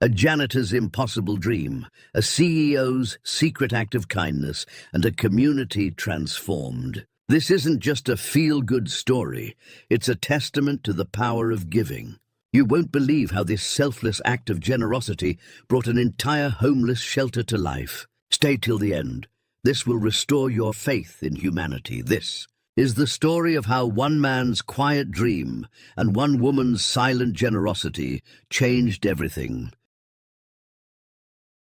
A janitor's impossible dream, a CEO's secret act of kindness, and a community transformed. This isn't just a feel-good story, it's a testament to the power of giving. You won't believe how this selfless act of generosity brought an entire homeless shelter to life. Stay till the end. This will restore your faith in humanity. This is the story of how one man's quiet dream and one woman's silent generosity changed everything.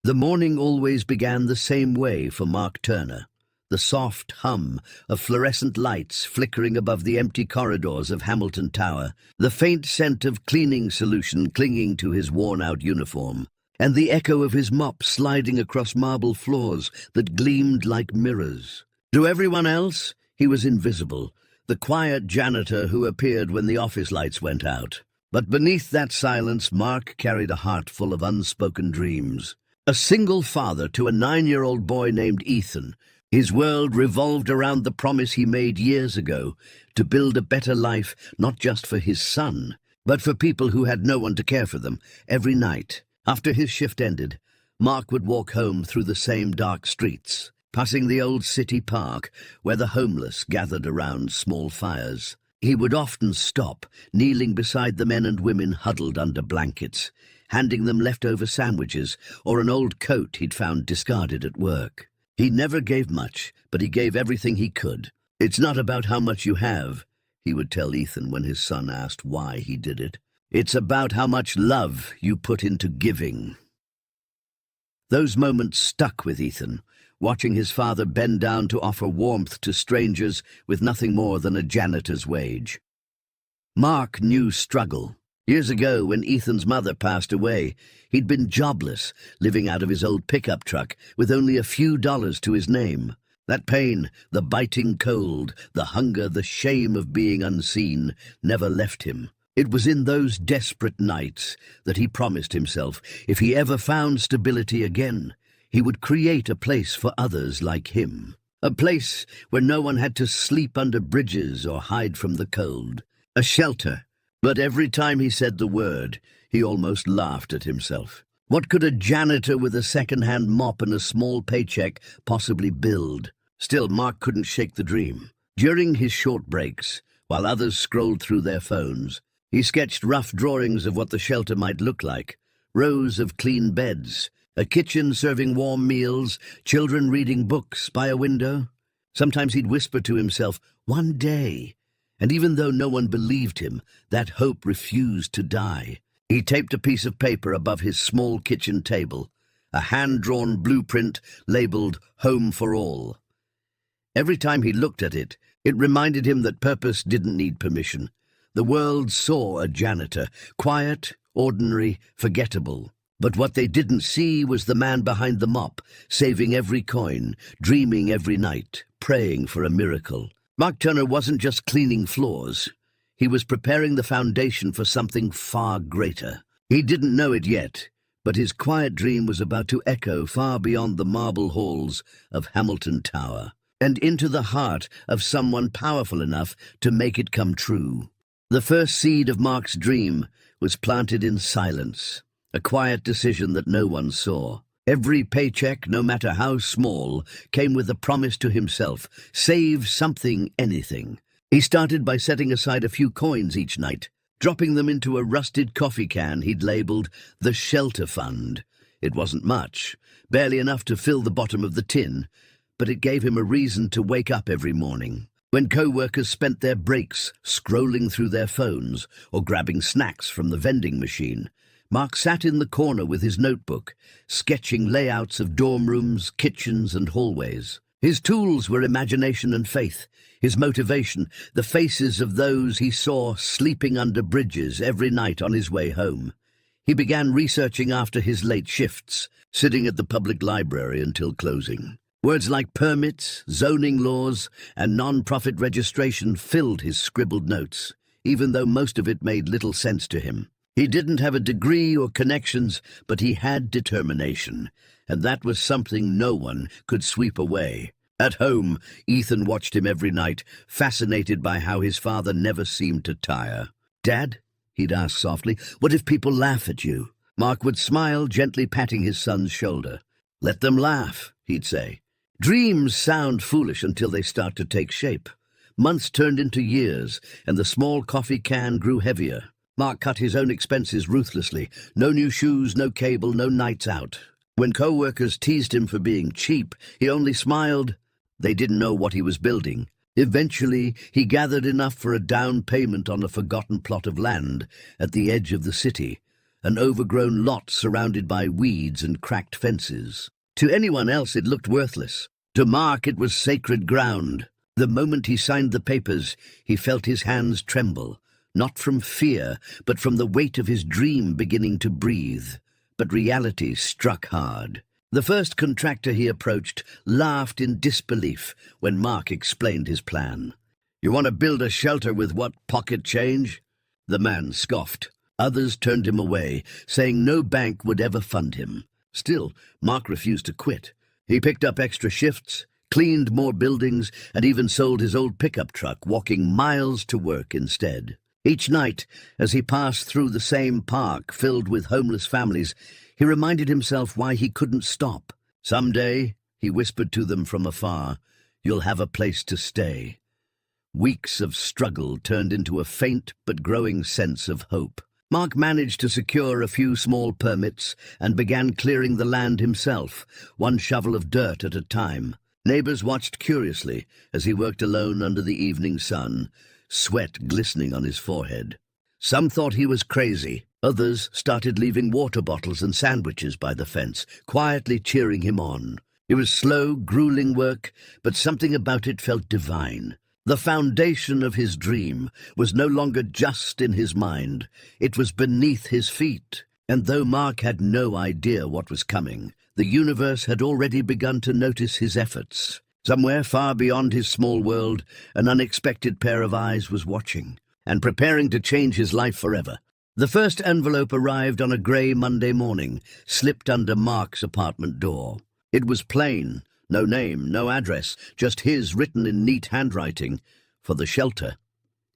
The morning always began the same way for Mark Turner. The soft hum of fluorescent lights flickering above the empty corridors of Hamilton Tower, the faint scent of cleaning solution clinging to his worn-out uniform, and the echo of his mop sliding across marble floors that gleamed like mirrors. To everyone else, he was invisible, the quiet janitor who appeared when the office lights went out. But beneath that silence, Mark carried a heart full of unspoken dreams. A single father to a 9-year-old boy named Ethan, his world revolved around the promise he made years ago to build a better life not just for his son, but for people who had no one to care for them. Every night, after his shift ended, Mark would walk home through the same dark streets, passing the old city park where the homeless gathered around small fires. He would often stop, kneeling beside the men and women huddled under blankets, handing them leftover sandwiches or an old coat he'd found discarded at work. He never gave much, but he gave everything he could. "It's not about how much you have," he would tell Ethan when his son asked why he did it. "It's about how much love you put into giving." Those moments stuck with Ethan, watching his father bend down to offer warmth to strangers with nothing more than a janitor's wage. Mark knew struggle. Years ago, when Ethan's mother passed away, he'd been jobless, living out of his old pickup truck with only a few dollars to his name. That pain, the biting cold, the hunger, the shame of being unseen, never left him. It was in those desperate nights that he promised himself, if he ever found stability again, he would create a place for others like him. A place where no one had to sleep under bridges or hide from the cold. A shelter. But every time he said the word, he almost laughed at himself. What could a janitor with a second-hand mop and a small paycheck possibly build? Still, Mark couldn't shake the dream. During his short breaks, while others scrolled through their phones, he sketched rough drawings of what the shelter might look like. Rows of clean beds, a kitchen serving warm meals, children reading books by a window. Sometimes he'd whisper to himself, "One day." And even though no one believed him, that hope refused to die. He taped a piece of paper above his small kitchen table, a hand-drawn blueprint labeled "Home for All." Every time he looked at it, it reminded him that purpose didn't need permission. The world saw a janitor, quiet, ordinary, forgettable. But what they didn't see was the man behind the mop, saving every coin, dreaming every night, praying for a miracle. Mark Turner wasn't just cleaning floors. He was preparing the foundation for something far greater. He didn't know it yet, but his quiet dream was about to echo far beyond the marble halls of Hamilton Tower and into the heart of someone powerful enough to make it come true. The first seed of Mark's dream was planted in silence, a quiet decision that no one saw. Every paycheck, no matter how small, came with a promise to himself, save something, anything. He started by setting aside a few coins each night, dropping them into a rusted coffee can he'd labeled the Shelter Fund. It wasn't much, barely enough to fill the bottom of the tin, but it gave him a reason to wake up every morning. When co-workers spent their breaks scrolling through their phones or grabbing snacks from the vending machine, Mark sat in the corner with his notebook, sketching layouts of dorm rooms, kitchens, and hallways. His tools were imagination and faith, his motivation, the faces of those he saw sleeping under bridges every night on his way home. He began researching after his late shifts, sitting at the public library until closing. Words like permits, zoning laws, and non-profit registration filled his scribbled notes, even though most of it made little sense to him. He didn't have a degree or connections, but he had determination, and that was something no one could sweep away. At home, Ethan watched him every night, fascinated by how his father never seemed to tire. "Dad," he'd ask softly, "what if people laugh at you?" Mark would smile, gently patting his son's shoulder. "Let them laugh," he'd say. Dreams sound foolish until they start to take shape. Months turned into years, and the small coffee can grew heavier. Mark cut his own expenses ruthlessly. No new shoes, no cable, no nights out. When co-workers teased him for being cheap, he only smiled. They didn't know what he was building. Eventually, he gathered enough for a down payment on a forgotten plot of land at the edge of the city, an overgrown lot surrounded by weeds and cracked fences. To anyone else, it looked worthless. To Mark, it was sacred ground. The moment he signed the papers, he felt his hands tremble, not from fear, but from the weight of his dream beginning to breathe. But reality struck hard. The first contractor he approached laughed in disbelief when Mark explained his plan. "You want to build a shelter with what, pocket change?" The man scoffed. Others turned him away, saying no bank would ever fund him. Still, Mark refused to quit. He picked up extra shifts, cleaned more buildings, and even sold his old pickup truck, walking miles to work instead. Each night, as he passed through the same park filled with homeless families, he reminded himself why he couldn't stop. "Someday," he whispered to them from afar, "you'll have a place to stay." Weeks of struggle turned into a faint but growing sense of hope. Mark managed to secure a few small permits and began clearing the land himself, one shovel of dirt at a time. Neighbors watched curiously as he worked alone under the evening sun, sweat glistening on his forehead. Some thought he was crazy. Others started leaving water bottles and sandwiches by the fence, quietly cheering him on. It was slow, grueling work, but something about it felt divine. The foundation of his dream was no longer just in his mind. It was beneath his feet. And though Mark had no idea what was coming, the universe had already begun to notice his efforts. Somewhere far beyond his small world, an unexpected pair of eyes was watching and preparing to change his life forever. The first envelope arrived on a grey Monday morning, slipped under Mark's apartment door. It was plain. No name, no address, just his written in neat handwriting, for the shelter.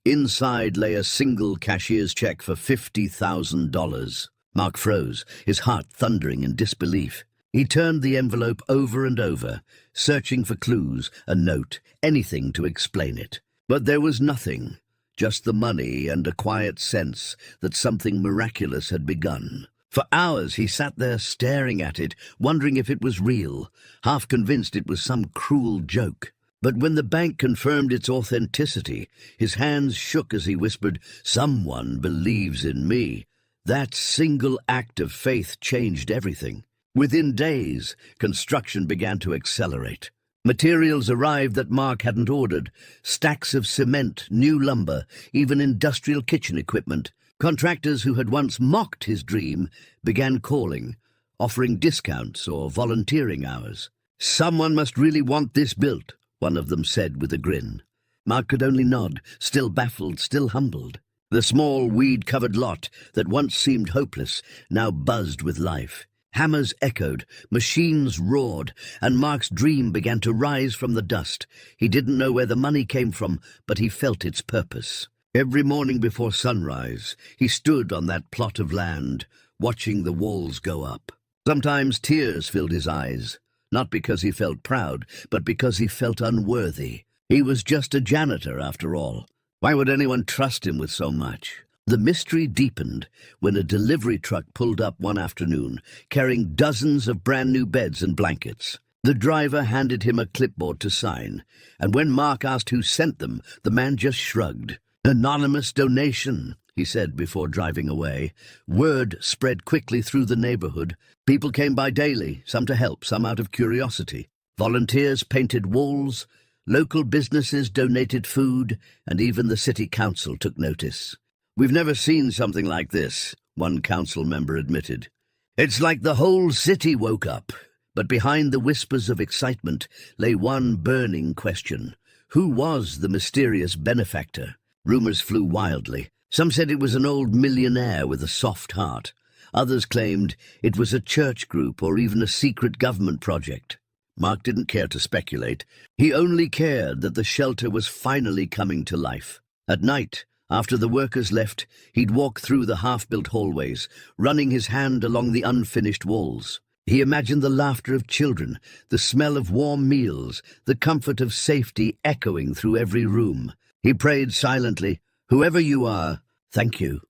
Inside lay a single cashier's check for $50,000. Mark froze, his heart thundering in disbelief. He turned the envelope over and over, searching for clues, a note, anything to explain it. But there was nothing, just the money and a quiet sense that something miraculous had begun. For hours he sat there staring at it, wondering if it was real, half convinced it was some cruel joke. But when the bank confirmed its authenticity, his hands shook as he whispered, "Someone believes in me." That single act of faith changed everything. Within days, construction began to accelerate. Materials arrived that Mark hadn't ordered, stacks of cement, new lumber, even industrial kitchen equipment. Contractors who had once mocked his dream began calling, offering discounts or volunteering hours. "Someone must really want this built," one of them said with a grin. Mark could only nod, still baffled, still humbled. The small, weed-covered lot that once seemed hopeless now buzzed with life. Hammers echoed, machines roared, and Mark's dream began to rise from the dust. He didn't know where the money came from, but he felt its purpose. Every morning before sunrise, he stood on that plot of land, watching the walls go up. Sometimes tears filled his eyes, not because he felt proud, but because he felt unworthy. He was just a janitor, after all. Why would anyone trust him with so much? The mystery deepened when a delivery truck pulled up one afternoon, carrying dozens of brand-new beds and blankets. The driver handed him a clipboard to sign, and when Mark asked who sent them, the man just shrugged. "Anonymous donation," he said before driving away. Word spread quickly through the neighborhood. People came by daily, some to help, some out of curiosity. Volunteers painted walls, local businesses donated food, and even the city council took notice. "We've never seen something like this," one council member admitted. "It's like the whole city woke up." But behind the whispers of excitement lay one burning question. Who was the mysterious benefactor? Rumors flew wildly. Some said it was an old millionaire with a soft heart. Others claimed it was a church group or even a secret government project. Mark didn't care to speculate. He only cared that the shelter was finally coming to life. At night, After the workers left, he'd walk through the half-built hallways, running his hand along the unfinished walls. He imagined the laughter of children, the smell of warm meals, the comfort of safety echoing through every room. He prayed silently, "Whoever you are, thank you."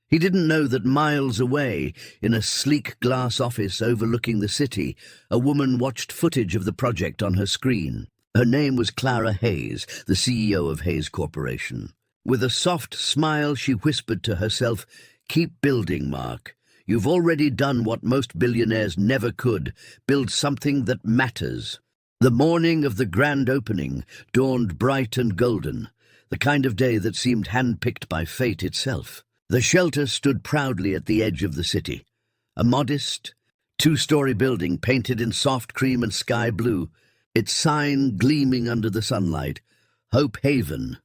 He didn't know that miles away, in a sleek glass office overlooking the city, a woman watched footage of the project on her screen. Her name was Clara Hayes, the CEO of Hayes Corporation. With a soft smile, she whispered to herself, "Keep building, Mark. You've already done what most billionaires never could, build something that matters." The morning of the grand opening dawned bright and golden, the kind of day that seemed hand-picked by fate itself. The shelter stood proudly at the edge of the city, a modest, two-story building painted in soft cream and sky blue, its sign gleaming under the sunlight, Hope Haven.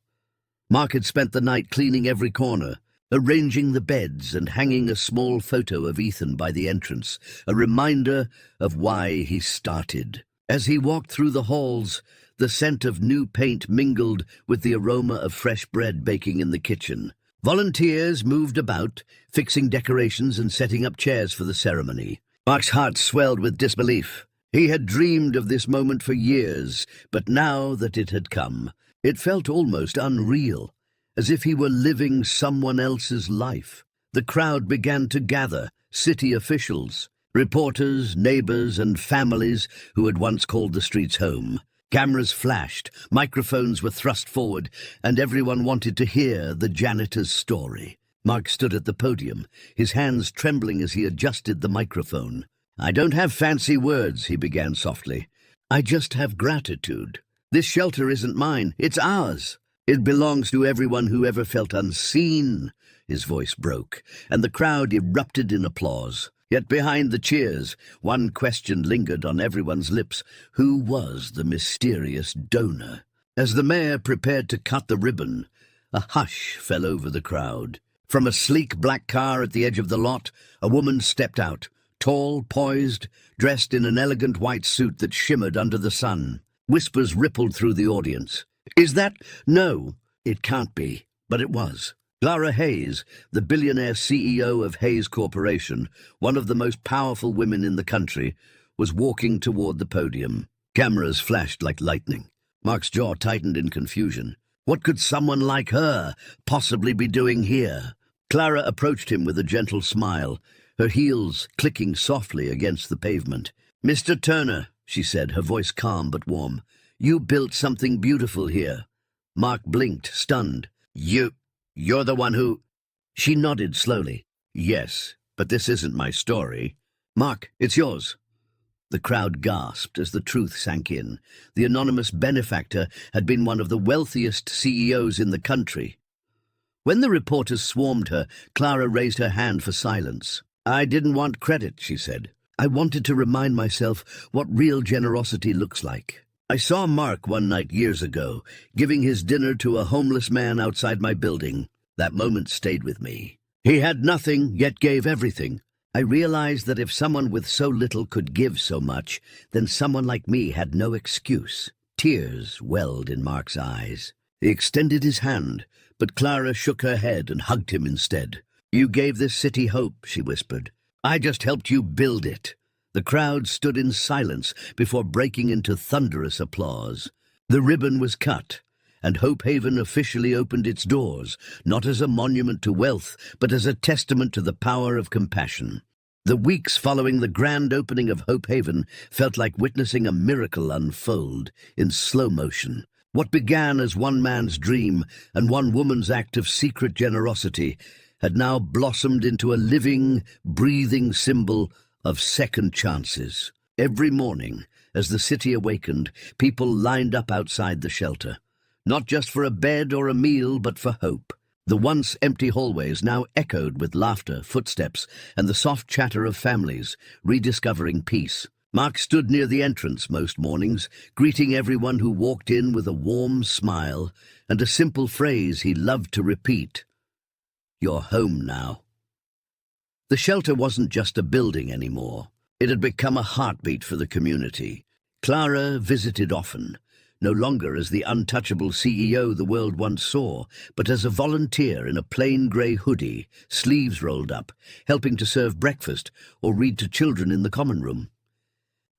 Mark had spent the night cleaning every corner, arranging the beds and hanging a small photo of Ethan by the entrance, a reminder of why he started. As he walked through the halls, the scent of new paint mingled with the aroma of fresh bread baking in the kitchen. Volunteers moved about, fixing decorations and setting up chairs for the ceremony. Mark's heart swelled with disbelief. He had dreamed of this moment for years, but now that it had come, it felt almost unreal, as if he were living someone else's life. The crowd began to gather, city officials, reporters, neighbors, and families who had once called the streets home. Cameras flashed, microphones were thrust forward, and everyone wanted to hear the janitor's story. Mark stood at the podium, his hands trembling as he adjusted the microphone. "I don't have fancy words," he began softly. "I just have gratitude. This shelter isn't mine, it's ours. It belongs to everyone who ever felt unseen." His voice broke, and the crowd erupted in applause. Yet behind the cheers, one question lingered on everyone's lips. Who was the mysterious donor? As the mayor prepared to cut the ribbon, a hush fell over the crowd. From a sleek black car at the edge of the lot, a woman stepped out, tall, poised, dressed in an elegant white suit that shimmered under the sun. Whispers rippled through the audience. "Is that—" "No, it can't be," but it was. Clara Hayes, the billionaire CEO of Hayes Corporation, one of the most powerful women in the country, was walking toward the podium. Cameras flashed like lightning. Mark's jaw tightened in confusion. What could someone like her possibly be doing here? Clara approached him with a gentle smile, her heels clicking softly against the pavement. "Mr. Turner," she said, her voice calm but warm, "you built something beautiful here." Mark blinked, stunned. You're the one who—" She nodded slowly. "Yes, but this isn't my story." "Mark, it's yours." The crowd gasped as the truth sank in. The anonymous benefactor had been one of the wealthiest CEOs in the country. When the reporters swarmed her, Clara raised her hand for silence. "I didn't want credit," she said. "I wanted to remind myself what real generosity looks like. I saw Mark one night years ago, giving his dinner to a homeless man outside my building. That moment stayed with me. He had nothing, yet gave everything. I realized that if someone with so little could give so much, then someone like me had no excuse." Tears welled in Mark's eyes. He extended his hand, but Clara shook her head and hugged him instead. "You gave this city hope," she whispered. "I just helped you build it." The crowd stood in silence before breaking into thunderous applause. The ribbon was cut, and Hope Haven officially opened its doors, not as a monument to wealth, but as a testament to the power of compassion. The weeks following the grand opening of Hope Haven felt like witnessing a miracle unfold in slow motion. What began as one man's dream and one woman's act of secret generosity had now blossomed into a living, breathing symbol of second chances. Every morning, as the city awakened, people lined up outside the shelter, not just for a bed or a meal, but for hope. The once empty hallways now echoed with laughter, footsteps, and the soft chatter of families, rediscovering peace. Mark stood near the entrance most mornings, greeting everyone who walked in with a warm smile and a simple phrase he loved to repeat: "You're home now." The shelter wasn't just a building anymore. It had become a heartbeat for the community. Clara visited often, no longer as the untouchable CEO the world once saw, but as a volunteer in a plain grey hoodie, sleeves rolled up, helping to serve breakfast or read to children in the common room.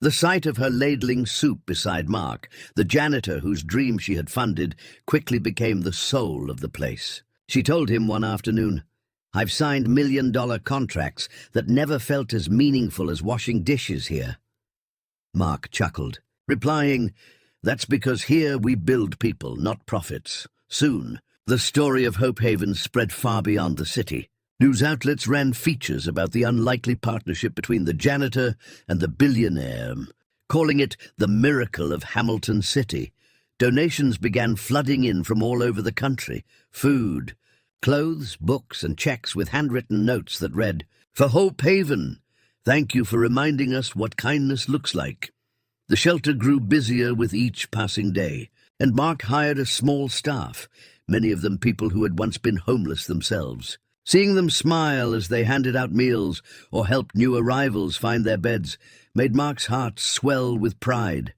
The sight of her ladling soup beside Mark, the janitor whose dream she had funded, quickly became the soul of the place. She told him one afternoon, "I've signed million-dollar contracts that never felt as meaningful as washing dishes here." Mark chuckled, replying, "That's because here we build people, not profits." Soon, the story of Hope Haven spread far beyond the city. News outlets ran features about the unlikely partnership between the janitor and the billionaire, calling it the miracle of Hamilton City. Donations began flooding in from all over the country: food, clothes, books, and checks with handwritten notes that read, "For Hope Haven, thank you for reminding us what kindness looks like." The shelter grew busier with each passing day, and Mark hired a small staff, many of them people who had once been homeless themselves. Seeing them smile as they handed out meals or helped new arrivals find their beds made Mark's heart swell with pride.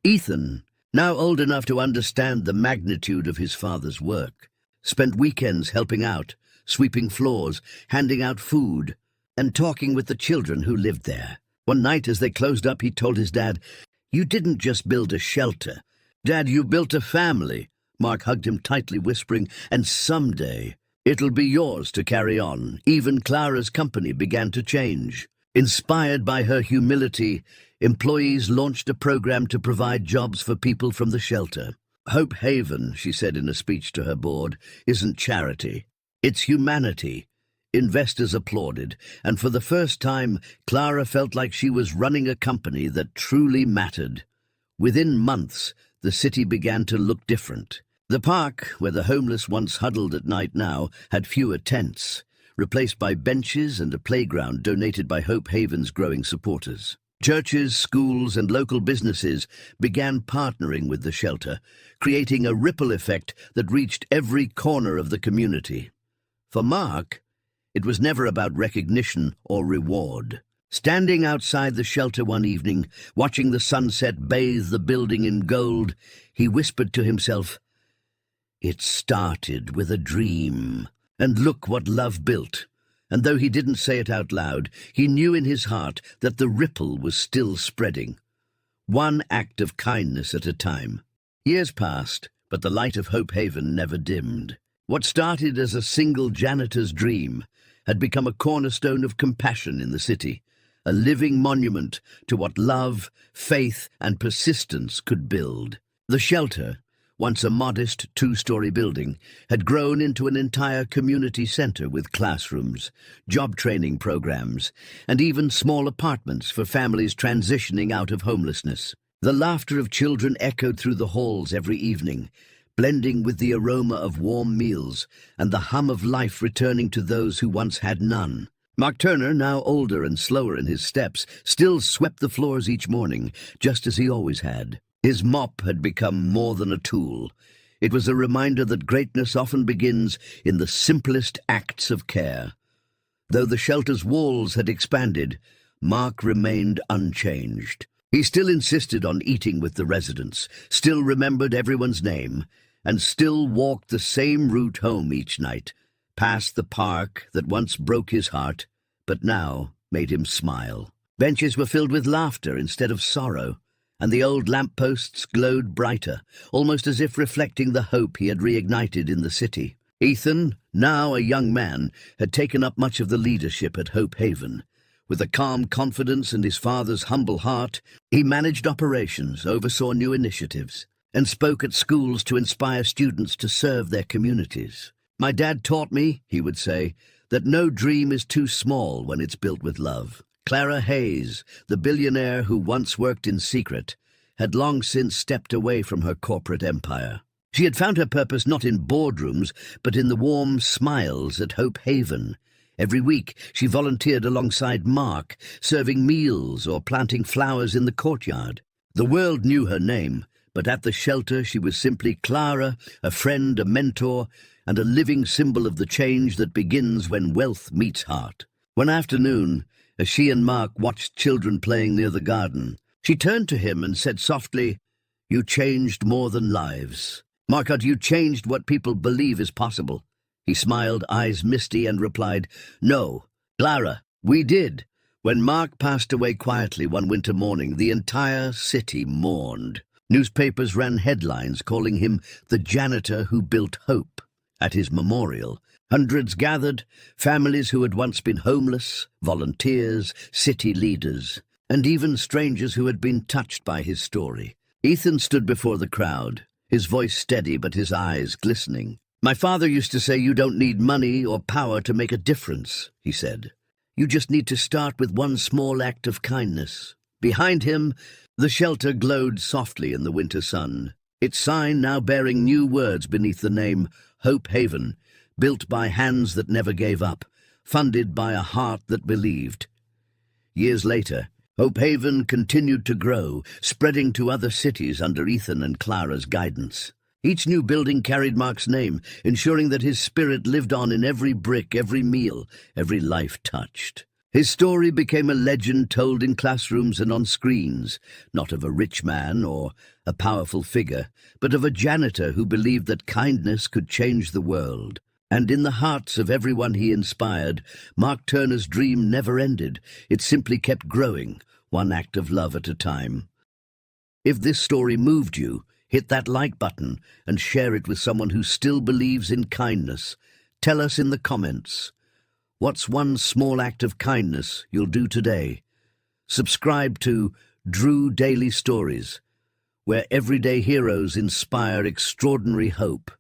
Ethan, now old enough to understand the magnitude of his father's work, spent weekends helping out, sweeping floors, handing out food, and talking with the children who lived there. One night as they closed up, he told his dad, "You didn't just build a shelter. Dad, you built a family." Mark hugged him tightly, whispering, "And someday it'll be yours to carry on." Even Clara's company began to change. Inspired by her humility, employees launched a program to provide jobs for people from the shelter. "Hope Haven," she said in a speech to her board, "isn't charity. It's humanity." Investors applauded, and for the first time, Clara felt like she was running a company that truly mattered. Within months, the city began to look different. The park, where the homeless once huddled at night now, had fewer tents, replaced by benches and a playground donated by Hope Haven's growing supporters. Churches, schools, and local businesses began partnering with the shelter, creating a ripple effect that reached every corner of the community. For Mark, it was never about recognition or reward. Standing outside the shelter one evening, watching the sunset bathe the building in gold, he whispered to himself, "It started with a dream, and look what love built." And though he didn't say it out loud, he knew in his heart that the ripple was still spreading, one act of kindness at a time. Years passed, but the light of Hope Haven never dimmed. What started as a single janitor's dream had become a cornerstone of compassion in the city, a living monument to what love, faith, and persistence could build. The shelter, once a modest two-story building, had grown into an entire community center with classrooms, job training programs, and even small apartments for families transitioning out of homelessness. The laughter of children echoed through the halls every evening, blending with the aroma of warm meals and the hum of life returning to those who once had none. Mark Turner, now older and slower in his steps, still swept the floors each morning, just as he always had. His mop had become more than a tool. It was a reminder that greatness often begins in the simplest acts of care. Though the shelter's walls had expanded, Mark remained unchanged. He still insisted on eating with the residents, still remembered everyone's name, and still walked the same route home each night, past the park that once broke his heart, but now made him smile. Benches were filled with laughter instead of sorrow, and the old lampposts glowed brighter, almost as if reflecting the hope he had reignited in the city. Ethan, now a young man, had taken up much of the leadership at Hope Haven. With a calm confidence and his father's humble heart, he managed operations, oversaw new initiatives, and spoke at schools to inspire students to serve their communities. "My dad taught me," he would say, "that no dream is too small when it's built with love." Clara Hayes, the billionaire who once worked in secret, had long since stepped away from her corporate empire. She had found her purpose not in boardrooms, but in the warm smiles at Hope Haven. Every week she volunteered alongside Mark, serving meals or planting flowers in the courtyard. The world knew her name, but at the shelter she was simply Clara, a friend, a mentor, and a living symbol of the change that begins when wealth meets heart. One afternoon, as she and Mark watched children playing near the garden, she turned to him and said softly, You changed more than lives. Marcotte, you changed what people believe is possible. He smiled, eyes misty, and replied, "No, Clara, we did." When Mark passed away quietly one winter morning, the entire city mourned. Newspapers ran headlines calling him the janitor who built hope. At his memorial, hundreds gathered, families who had once been homeless, volunteers, city leaders, and even strangers who had been touched by his story. Ethan stood before the crowd, his voice steady but his eyes glistening. "My father used to say you don't need money or power to make a difference," he said. "You just need to start with one small act of kindness." Behind him, the shelter glowed softly in the winter sun, its sign now bearing new words beneath the name Hope Haven, built by hands that never gave up, funded by a heart that believed. Years later, Hope Haven continued to grow, spreading to other cities under Ethan and Clara's guidance. Each new building carried Mark's name, ensuring that his spirit lived on in every brick, every meal, every life touched. His story became a legend told in classrooms and on screens, not of a rich man or a powerful figure, but of a janitor who believed that kindness could change the world. And in the hearts of everyone he inspired, Mark Turner's dream never ended. It simply kept growing, one act of love at a time. If this story moved you, hit that like button and share it with someone who still believes in kindness. Tell us in the comments, what's one small act of kindness you'll do today? Subscribe to Drew Daily Stories, where everyday heroes inspire extraordinary hope.